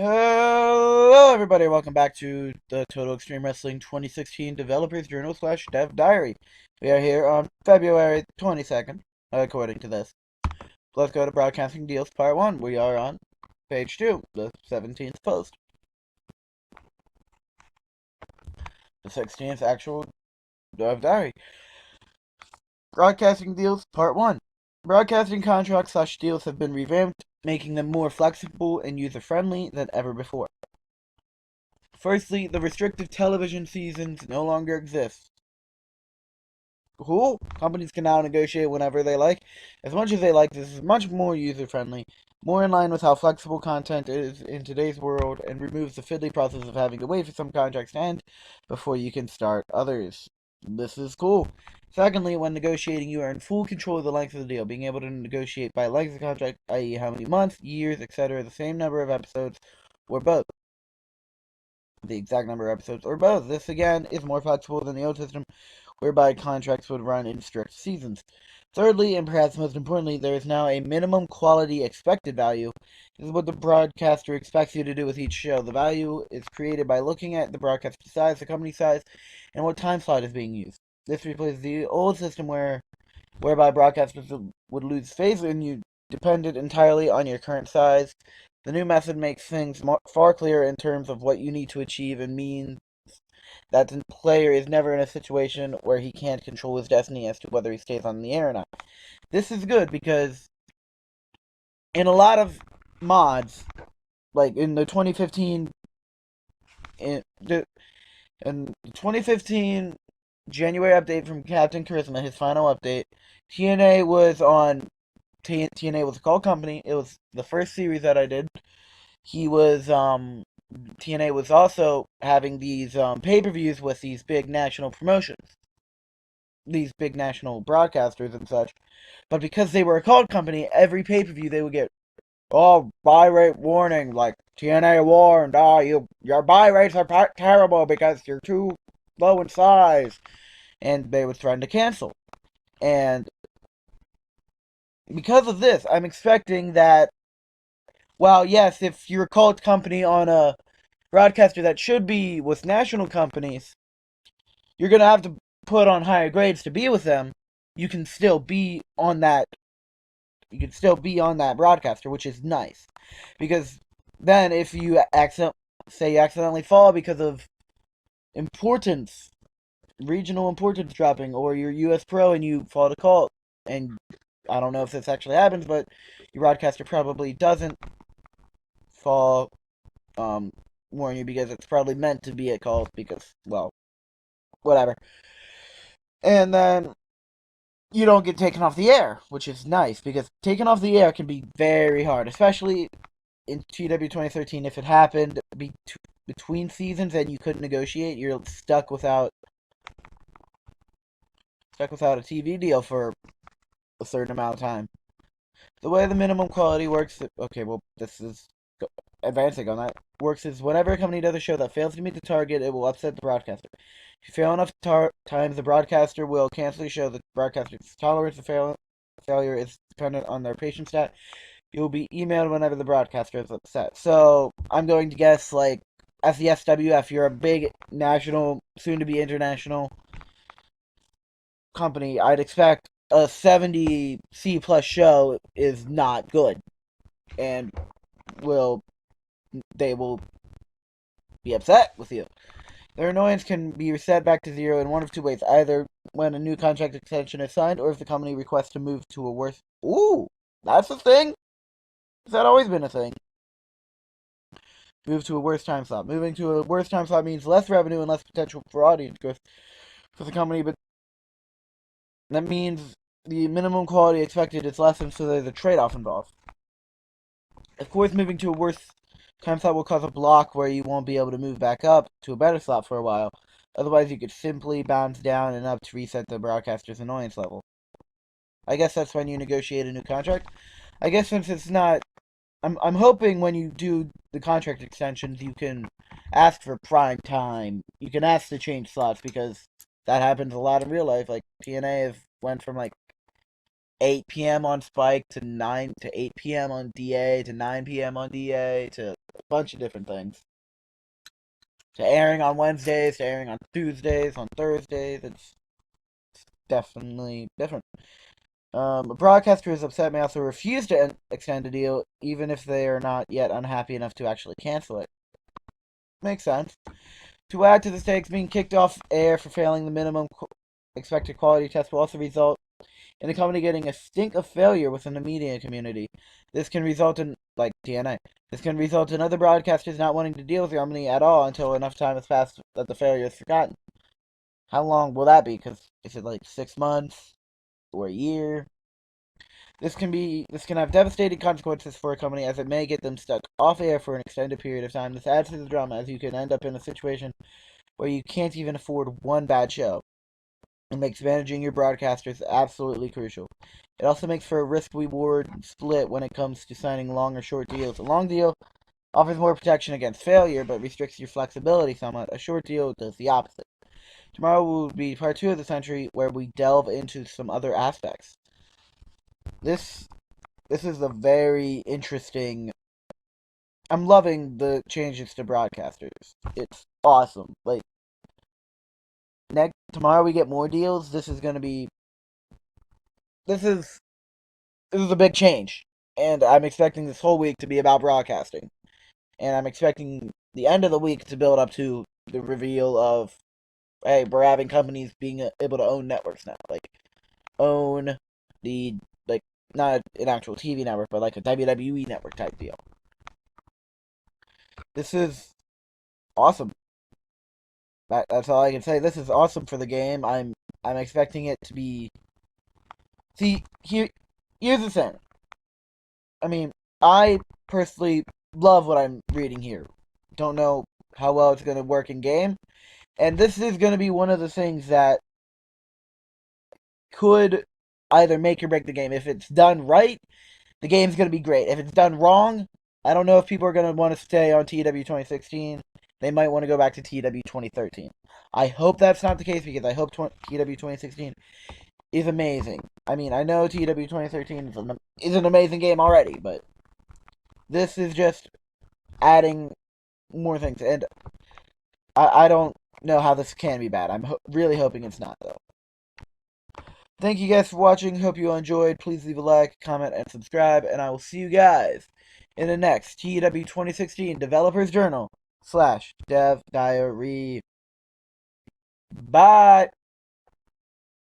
Hello, everybody. Welcome back to the Total Extreme Wrestling 2016 Developers Journal / Dev Diary. We are here on February 22nd, according to this. Let's go to Broadcasting Deals Part 1. We are on page 2, the 17th post. The 16th actual Dev Diary. Broadcasting Deals Part 1. Broadcasting contracts / deals have been revamped, making them more flexible and user-friendly than ever before. Firstly, the restrictive television seasons no longer exist. Cool. Companies can now negotiate whenever they like. As much as they like, this is much more user-friendly, more in line with how flexible content is in today's world, and removes the fiddly process of having to wait for some contracts to end before you can start others. This is cool. Secondly, when negotiating, you are in full control of the length of the deal, being able to negotiate by length of contract, i.e. how many months, years, etc., the same number of episodes, or both. The exact number of episodes, or both. This, again, is more flexible than the old system, whereby contracts would run in strict seasons. Thirdly, and perhaps most importantly, there is now a minimum quality expected value. This is what the broadcaster expects you to do with each show. The value is created by looking at the broadcaster size, the company size, and what time slot is being used. This replaces the old system whereby broadcasters would lose faith in you dependent entirely on your current size. The new method makes things far clearer in terms of what you need to achieve and means that the player is never in a situation where he can't control his destiny as to whether he stays on the air or not. This is good because in a lot of mods, like in the 2015 in the 2015 January update from Captain Charisma, his final update, TNA was on TNA was a call company. It was the first series that I did. He was TNA was also having these pay-per-views with these big national promotions, these big national broadcasters and such. But because they were a call company, every pay-per-view they would get, oh, buy rate warning, like TNA warned, your buy rates are terrible because you're too low in size, and they would threaten to cancel. And because of this, I'm expecting that, well, yes, if you're a cult company on a broadcaster that should be with national companies, you're going to have to put on higher grades to be with them. You can still be on that. You can still be on that broadcaster, which is nice, because then if you accidentally fall because of importance, regional importance dropping, or you're US Pro and you fall to cult, and I don't know if this actually happens, but your broadcaster probably doesn't fall, warn you, because it's probably meant to be a cult, because, well, whatever. And then you don't get taken off the air, which is nice, because taken off the air can be very hard, especially in TEW 2013. If it happened between seasons and you couldn't negotiate, you're stuck without a TV deal for a certain amount of time. The way the minimum quality works, okay, well, this is advancing on that, works is whenever a company does a show that fails to meet the target, it will upset the broadcaster. If you fail enough times, the broadcaster will cancel the show. The broadcaster's tolerance to failure is dependent on their patient stat. You will be emailed whenever the broadcaster is upset. So, I'm going to guess, like, as the SWF, you're a big national, soon-to-be international company, I'd expect a 70 C plus show is not good, and they will be upset with you. Their annoyance can be reset back to zero in one of two ways: either when a new contract extension is signed, or if the company requests to move to a worse. Ooh, that's a thing. Has that always been a thing? Move to a worse time slot. Moving to a worse time slot means less revenue and less potential for audience growth for the company, but that means the minimum quality expected is lessened, so there's a trade-off involved. Of course, moving to a worse time slot will cause a block where you won't be able to move back up to a better slot for a while. Otherwise, you could simply bounce down and up to reset the broadcaster's annoyance level. I guess that's when you negotiate a new contract. I guess since it's not, I'm hoping when you do the contract extensions, you can ask for prime time. You can ask to change slots, because that happens a lot in real life. Like TNA have went from like 8 p.m. on Spike to 8 p.m. on DA to 9 p.m. on DA to bunch of different things. To airing on Wednesdays, to airing on Tuesdays, on Thursdays. It's definitely different. A broadcaster who's upset may also refuse to extend a deal, even if they are not yet unhappy enough to actually cancel it. Makes sense. To add to the stakes, being kicked off air for failing the minimum expected quality test will also result in the company getting a stink of failure within the media community. This can result in, like TNA, this can result in other broadcasters not wanting to deal with the company at all until enough time has passed that the failure is forgotten. How long will that be? Because is it like 6 months or a year? This can have devastating consequences for a company as it may get them stuck off air for an extended period of time. This adds to the drama as you can end up in a situation where you can't even afford one bad show. It makes managing your broadcasters absolutely crucial. It also makes for a risk-reward split when it comes to signing long or short deals. A long deal offers more protection against failure, but restricts your flexibility somewhat. A short deal does the opposite. Tomorrow will be part 2 of the century, where we delve into some other aspects. This this is a very interesting. I'm loving the changes to broadcasters. It's awesome. Like next tomorrow we get more deals. This is this is a big change, and I'm expecting this whole week to be about broadcasting, and I'm expecting the end of the week to build up to the reveal of, hey, we're having companies being able to own networks now, like own the like not an actual TV network, but like a WWE network type deal. This is awesome. That's all I can say. This is awesome for the game. I'm expecting it to be. See, here's the thing. I mean, I personally love what I'm reading here. Don't know how well it's going to work in game, and this is going to be one of the things that could either make or break the game. If it's done right, the game's going to be great. If it's done wrong, I don't know if people are going to want to stay on TEW 2016. They might want to go back to TEW 2013. I hope that's not the case because I hope TEW 2016 is amazing. I mean, I know TEW 2013 is an amazing game already, but this is just adding more things. And I don't know how this can be bad. I'm really hoping it's not, though. Thank you guys for watching. Hope you all enjoyed. Please leave a like, comment, and subscribe. And I will see you guys in the next TEW 2016 Developers Journal / Dev Diary. Bye.